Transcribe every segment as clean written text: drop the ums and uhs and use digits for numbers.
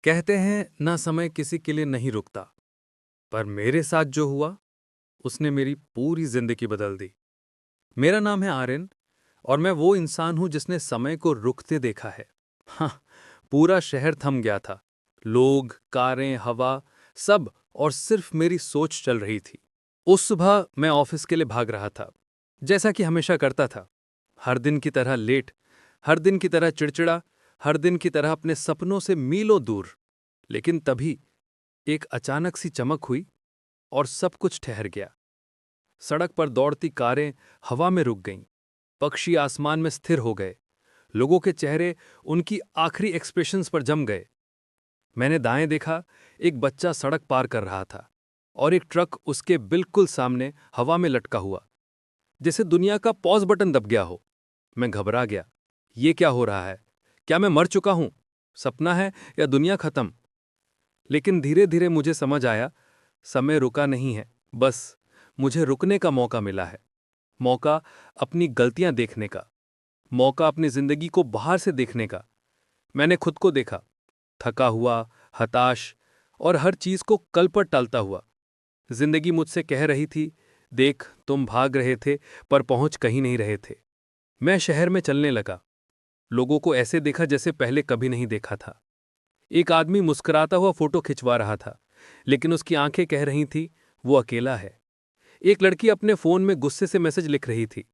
कहते हैं ना समय किसी के लिए नहीं रुकता, पर मेरे साथ जो हुआ उसने मेरी पूरी जिंदगी बदल दी। मेरा नाम है आर्यन और मैं वो इंसान हूं जिसने समय को रुकते देखा है। हाँ, पूरा शहर थम गया था। लोग, कारें, हवा, सब, और सिर्फ मेरी सोच चल रही थी। उस सुबह मैं ऑफिस के लिए भाग रहा था, जैसा कि हमेशा करता था। हर दिन की तरह लेट, हर दिन की तरह चिड़चिड़ा, हर दिन की तरह अपने सपनों से मीलों दूर। लेकिन तभी एक अचानक सी चमक हुई और सब कुछ ठहर गया। सड़क पर दौड़ती कारें हवा में रुक गईं, पक्षी आसमान में स्थिर हो गए, लोगों के चेहरे उनकी आखिरी एक्सप्रेशंस पर जम गए। मैंने दाएं देखा, एक बच्चा सड़क पार कर रहा था और एक ट्रक उसके बिल्कुल सामने हवा में लटका हुआ, जैसे दुनिया का पॉज बटन दब गया हो। मैं घबरा गया। ये क्या हो रहा है? क्या मैं मर चुका हूं? सपना है या दुनिया खत्म? लेकिन धीरे धीरे मुझे समझ आया, समय रुका नहीं है, बस मुझे रुकने का मौका मिला है। मौका अपनी गलतियां देखने का, मौका अपनी जिंदगी को बाहर से देखने का। मैंने खुद को देखा, थका हुआ, हताश, और हर चीज को कल पर टालता हुआ। जिंदगी मुझसे कह रही थी, देख तुम भाग रहे थे पर पहुंच कहीं नहीं रहे थे। मैं शहर में चलने लगा, लोगों को ऐसे देखा जैसे पहले कभी नहीं देखा था। एक आदमी मुस्कुराता हुआ फोटो खिंचवा रहा था, लेकिन उसकी आंखें कह रही थी वो अकेला है। एक लड़की अपने फोन में गुस्से से मैसेज लिख रही थी,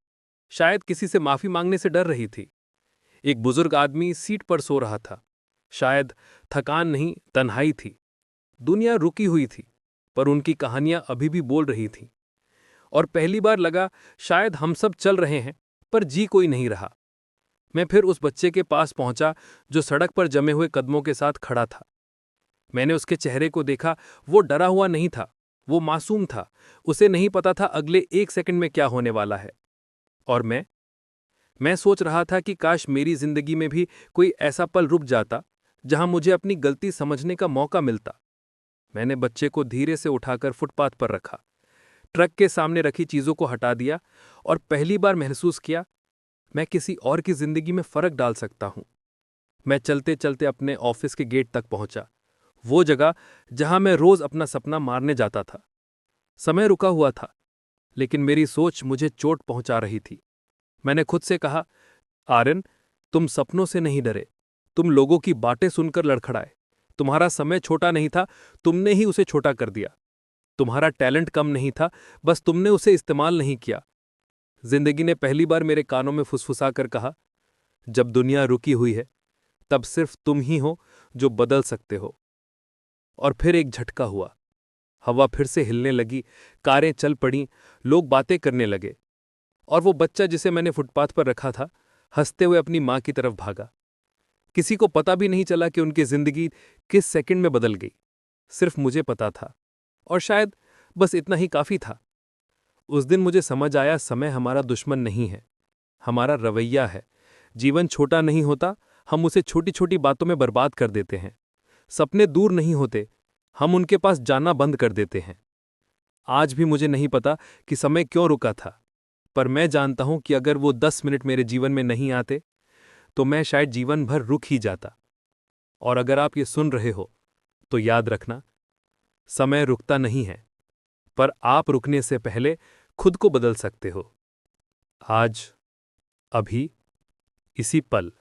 शायद किसी से माफी मांगने से डर रही थी। एक बुजुर्ग आदमी सीट पर सो रहा था, शायद थकान नहीं, तन्हाई थी। दुनिया रुकी हुई थी, पर उनकी कहानियां अभी भी बोल रही थीं। और पहली बार लगा, शायद हम सब चल रहे हैं पर जी कोई नहीं रहा। मैं फिर उस बच्चे के पास पहुंचा जो सड़क पर जमे हुए कदमों के साथ खड़ा था। मैंने उसके चेहरे को देखा, वो डरा हुआ नहीं था, वो मासूम था। उसे नहीं पता था अगले एक सेकंड में क्या होने वाला है। और मैं सोच रहा था कि काश मेरी जिंदगी में भी कोई ऐसा पल रुक जाता जहां मुझे अपनी गलती समझने का मौका मिलता। मैंने बच्चे को धीरे से उठाकर फुटपाथ पर रखा, ट्रक के सामने रखी चीजों को हटा दिया, और पहली बार महसूस किया मैं किसी और की जिंदगी में फर्क डाल सकता हूं। मैं चलते चलते अपने ऑफिस के गेट तक पहुंचा, वो जगह जहां मैं रोज अपना सपना मारने जाता था। समय रुका हुआ था, लेकिन मेरी सोच मुझे चोट पहुंचा रही थी। मैंने खुद से कहा, आर्यन, तुम सपनों से नहीं डरे, तुम लोगों की बातें सुनकर लड़खड़ाए। तुम्हारा समय छोटा नहीं था, तुमने ही उसे छोटा कर दिया। तुम्हारा टैलेंट कम नहीं था, बस तुमने उसे इस्तेमाल नहीं किया। जिंदगी ने पहली बार मेरे कानों में फुसफुसा कर कहा, जब दुनिया रुकी हुई है तब सिर्फ तुम ही हो जो बदल सकते हो। और फिर एक झटका हुआ, हवा फिर से हिलने लगी, कारें चल पड़ीं, लोग बातें करने लगे, और वो बच्चा जिसे मैंने फुटपाथ पर रखा था हंसते हुए अपनी मां की तरफ भागा। किसी को पता भी नहीं चला कि उनकी जिंदगी किस सेकंड में बदल गई। सिर्फ मुझे पता था, और शायद बस इतना ही काफी था। उस दिन मुझे समझ आया, समय हमारा दुश्मन नहीं है, हमारा रवैया है। जीवन छोटा नहीं होता, हम उसे छोटी छोटी बातों में बर्बाद कर देते हैं। सपने दूर नहीं होते, हम उनके पास जाना बंद कर देते हैं। आज भी मुझे नहीं पता कि समय क्यों रुका था, पर मैं जानता हूं कि अगर वो 10 मिनट मेरे जीवन में नहीं आते तो मैं शायद जीवन भर रुक ही जाता। और अगर आप ये सुन रहे हो तो याद रखना, समय रुकता नहीं है, पर आप रुकने से पहले खुद को बदल सकते हो। आज, अभी, इसी पल।